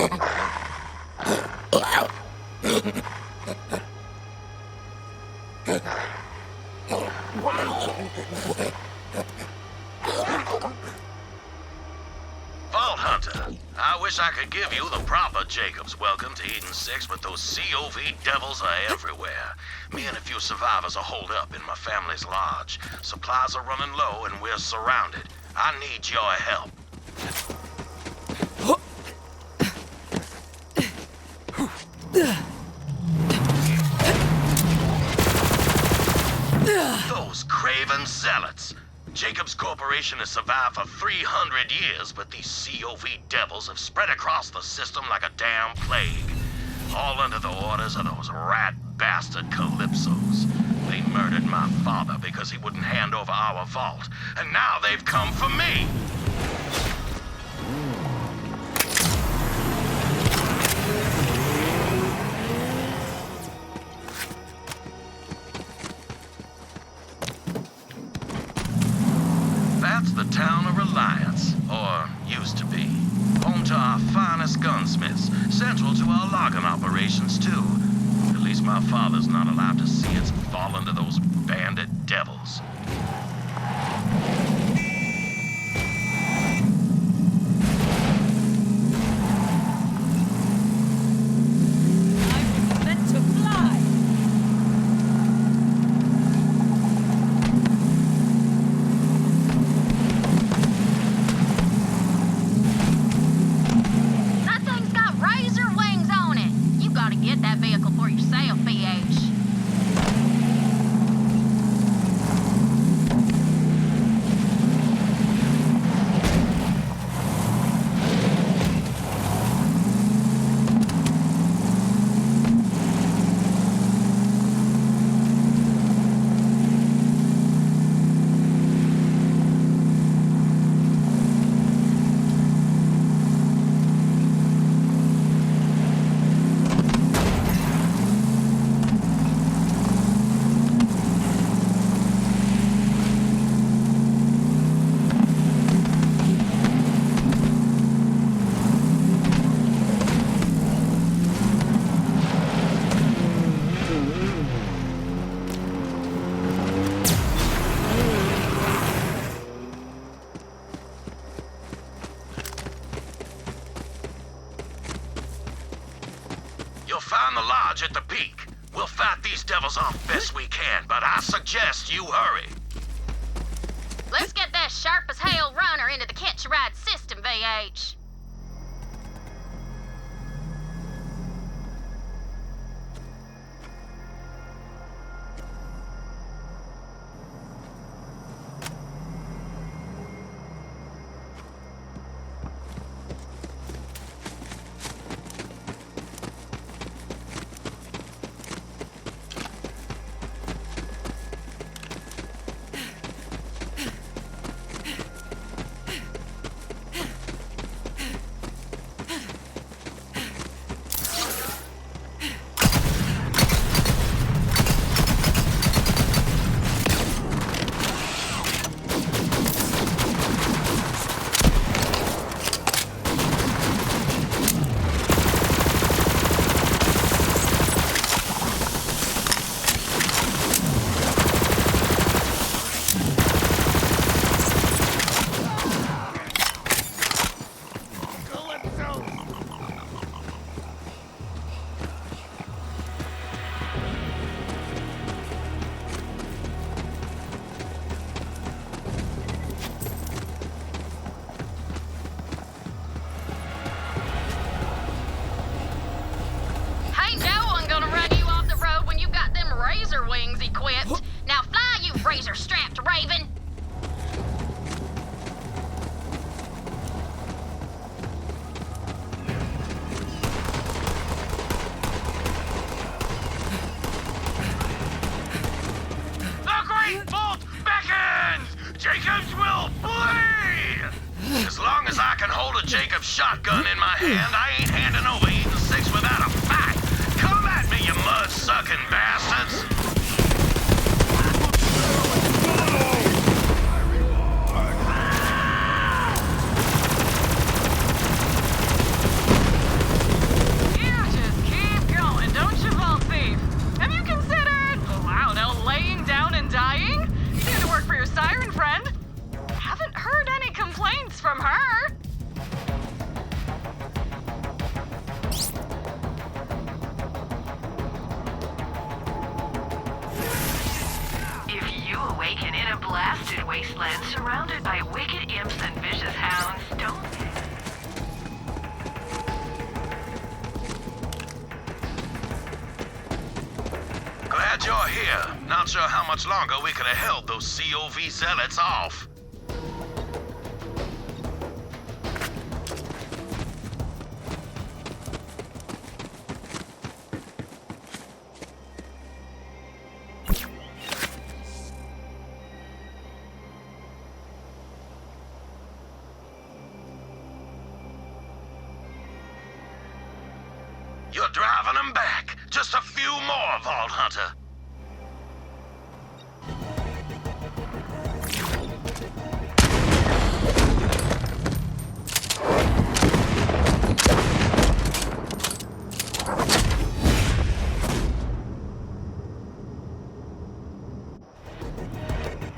Vault Hunter, I wish I could give you the proper Jakobs welcome to Eden 6, but those COV devils are everywhere. Me and a few survivors are holed up in my family's lodge. Supplies are running low and we're surrounded. I need your help. Those craven zealots. Jakobs Corporation has survived for 300 years, but these COV devils have spread across the system like a damn plague. All under the orders of those rat bastard Calypsos. They murdered my father because he wouldn't hand over our vault, and now they've come for me! That's the town of Reliance, or used to be. Home to our finest gunsmiths, central to our logging operations, too. At least my father's not allowed to see us fall into those bandit devils. Find the lodge at the peak. We'll fight these devils off best we can, but I suggest you hurry. Let's get that sharp as hell runner into the catch-a-ride system, VH. Razor wings equipped. Now fly, you razor-strapped raven! The Great Vault beckons! Jakobs will bleed! As long as I can hold a Jakobs shotgun in my hand, I ain't handing over Eden 6 without a fight! Come at me, you mud-sucking bastards! imps and vicious hounds, don't they? Glad you're here. Not sure how much longer we could have held those COV zealots off. You're driving them back. Just a few more, Vault Hunter.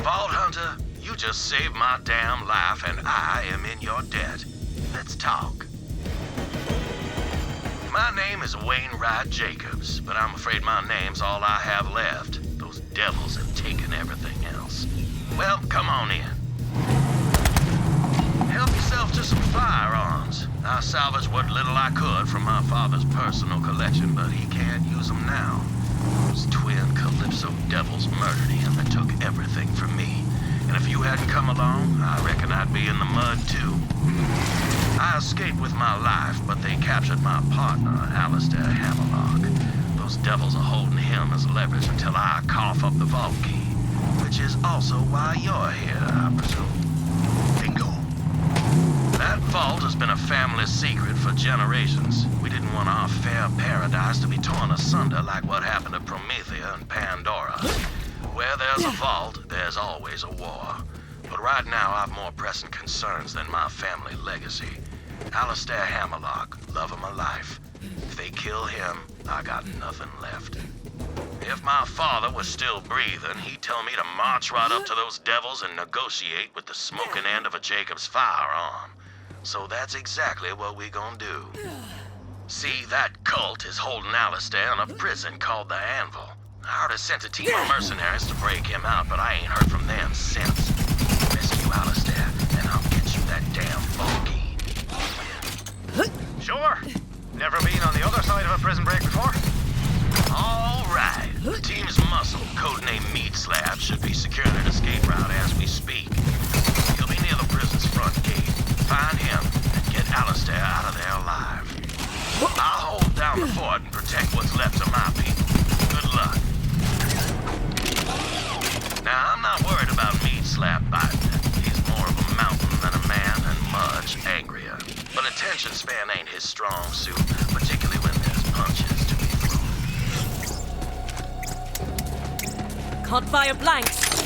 Vault Hunter, you just saved my damn life and I am in your debt. Let's talk. My name is Wainwright Jakobs, but I'm afraid my name's all I have left. Those devils have taken everything else. Well, come on in. Help yourself to some firearms. I salvaged what little I could from my father's personal collection, but he can't use them now. Those twin Calypso devils murdered him and took everything from me. And if you hadn't come along, I reckon I'd be in the mud too. I escaped with my life, but they captured my partner, Alistair Hammerlock. Those devils are holding him as leverage until I cough up the vault key. Which is also why you're here, I presume. Bingo. That vault has been a family secret for generations. We didn't want our fair paradise to be torn asunder like what happened to Promethea and Pandora. Where there's a vault, there's always a war. But right now, I've more pressing concerns than my family legacy. Alistair Hammerlock, love of my life. If they kill him, I got nothing left. If my father was still breathing, he'd tell me to march right up to those devils and negotiate with the smoking end of a Jakobs firearm. So that's exactly what we gonna do. See, that cult is holding Alistair in a prison called the Anvil. I already sent a team of mercenaries to break him out, but I ain't heard from them since. Rescue Alistair, and I'll get you that damn vault key. Sure. Never been on the other side of a prison break before? All right. The team's muscle, codenamed Meat Slab, should be securing an escape route as we speak. He'll be near the prison's front gate. Find him and get Alistair out of there alive. I'll hold down the fort and protect what's left of my people. Good luck. Now, I'm not worried about Meat Slab biting. He's more of a mountain than a man and much angrier. But attention span ain't his strong suit, particularly when there's punches to be thrown. Can't fire blanks.